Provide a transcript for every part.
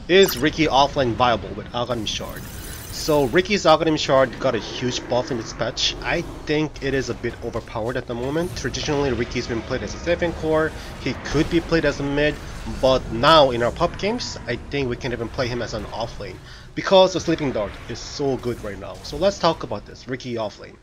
Is Riki Offlane viable with Aghanim Shard? So Riki's Aghanim Shard got a huge buff in this patch. I think it is a bit overpowered at the moment. Traditionally Riki's been played as a 7 core, he could be played as a mid, but now in our pub games, I think we can even play him as an offlane because the Sleeping Dart is so good right now. So let's talk about this, Riki Offlane.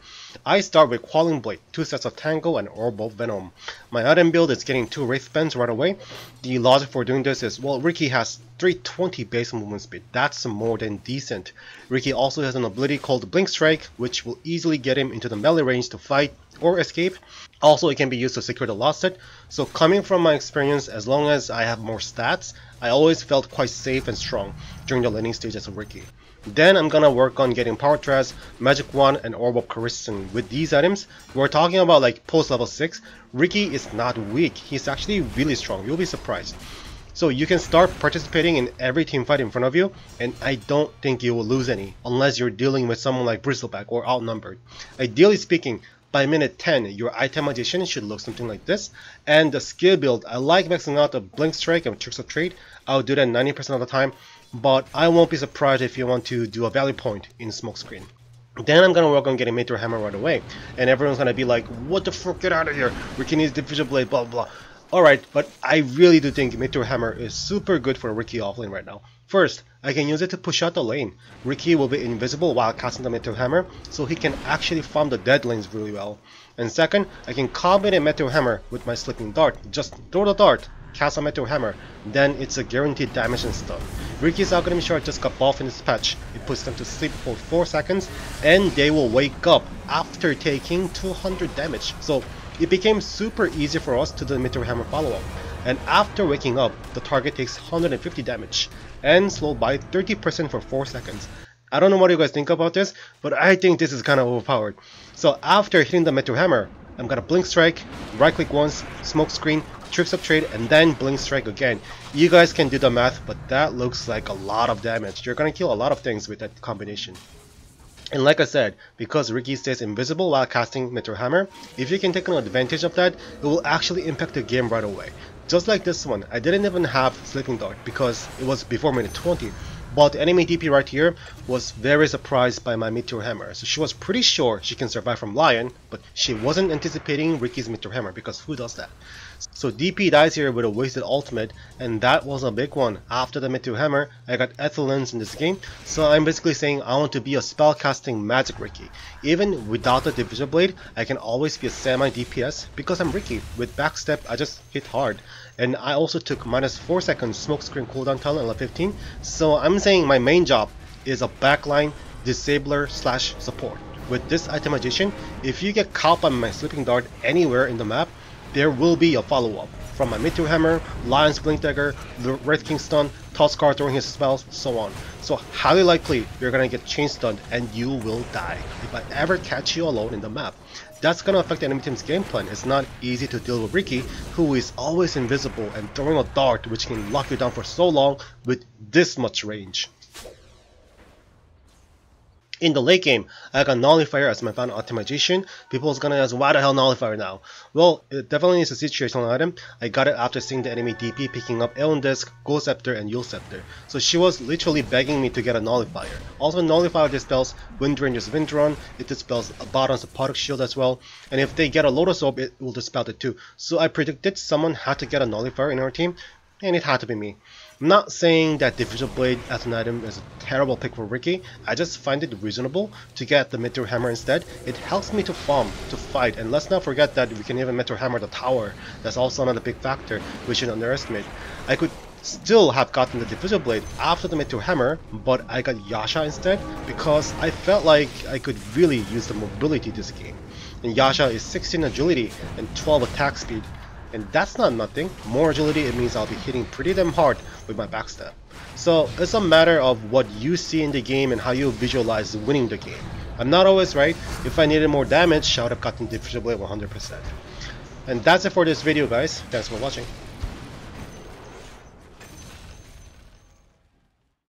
I start with Quelling Blade, 2 sets of Tango and Orb of Venom. My item build is getting 2 Wraith Bends right away. The logic for doing this is, well, Riki has 320 base movement speed, that's more than decent. Riki also has an ability called Blink Strike, which will easily get him into the melee range to fight or escape. Also, it can be used to secure the last set. So coming from my experience, as long as I have more stats, I always felt quite safe and strong during the laning stage as a Riki. Then I'm gonna work on getting Power Trash, Magic Wand, and Orb of Charisma. With these items, we're talking about like post level 6, Riki is not weak, he's actually really strong, you'll be surprised. So you can start participating in every team fight in front of you, and I don't think you will lose any, unless you're dealing with someone like Bristleback or outnumbered. Ideally speaking, by minute 10, your item addition should look something like this. And the skill build, I like maxing out the Blink Strike and Tricks of Trade. I'll do that 90% of the time, but I won't be surprised if you want to do a value point in Smokescreen. Then I'm gonna work on getting Meteor Hammer right away, and everyone's gonna be like, what the fuck, get out of here, Riki needs Diffusion Blade, blah blah. Alright, but I really do think Meteor Hammer is super good for Riki Offlane right now. First, I can use it to push out the lane. Riki will be invisible while casting the Meteor Hammer, so he can actually farm the dead lanes really well. And second, I can combine Meteor Hammer with my Sleeping Dart. Just throw the dart, cast a Meteor Hammer, then it's a guaranteed damage and stun. Riki's Aghanim Shard just got buffed in this patch. It puts them to sleep for 4 seconds, and they will wake up after taking 200 damage. So it became super easy for us to do the Meteor Hammer follow-up. And after waking up, the target takes 150 damage and slowed by 30% for 4 seconds. I don't know what you guys think about this, but I think this is kind of overpowered. So after hitting the Meteor Hammer, I'm gonna Blink Strike, right click once, Smoke Screen, Tricks of Trade, and then Blink Strike again. You guys can do the math, but that looks like a lot of damage. You're gonna kill a lot of things with that combination. And like I said, because Riki stays invisible while casting Meteor Hammer, if you can take an advantage of that, it will actually impact the game right away. Just like this one, I didn't even have Sleeping Dart because it was before minute 20. But the enemy DP right here was very surprised by my Meteor Hammer, so she was pretty sure she can survive from Lion, but she wasn't anticipating Riki's Meteor Hammer because who does that? So DP dies here with a wasted ultimate, and that was a big one. After the Meteor Hammer, I got Ethelens in this game, so I'm basically saying I want to be a spellcasting magic Riki. Even without the Diffusion Blade, I can always be a semi-DPS because I'm Riki. With backstep, I just hit hard. And I also took minus 4 seconds Smokescreen cooldown talent at level 15, so I'm saying my main job is a backline disabler slash support. With this itemization, if you get caught by my Sleeping Dart anywhere in the map, there will be a follow-up from my Meteor Hammer, Lion's Blink Dagger, the Wraith King stun, Tuskar throwing his spells, so on. So highly likely you're gonna get chain stunned and you will die if I ever catch you alone in the map. That's gonna affect the enemy team's game plan. It's not easy to deal with Riki, who is always invisible and throwing a dart which can lock you down for so long with this much range. In the late game, I got Nullifier as my final optimization. People's gonna ask, why the hell Nullifier now? Well, it definitely is a situational item. I got it after seeing the enemy DP picking up Aeon Disc, Ghost Scepter, and Yule Scepter. So she was literally begging me to get a Nullifier. Also, Nullifier dispels Wind Ranger's Wind Run, it dispels Abaddon's Apodic Shield as well, and if they get a Lotus Orb, it will dispel it too. So I predicted someone had to get a Nullifier in our team, and it had to be me. I'm not saying that Diffusion Blade as an item is a terrible pick for Riki, I just find it reasonable to get the Meteor Hammer instead. It helps me to farm, to fight, and let's not forget that we can even Meteor Hammer the tower. That's also another big factor we should underestimate. I could still have gotten the Diffusion Blade after the Meteor Hammer, but I got Yasha instead because I felt like I could really use the mobility this game. And Yasha is 16 agility and 12 attack speed. And that's not nothing. More agility, it means I'll be hitting pretty damn hard with my backstab. So it's a matter of what you see in the game and how you visualize winning the game. I'm not always right. If I needed more damage, I would have gotten Diffusion Blade 100%. And that's it for this video, guys. Thanks for watching.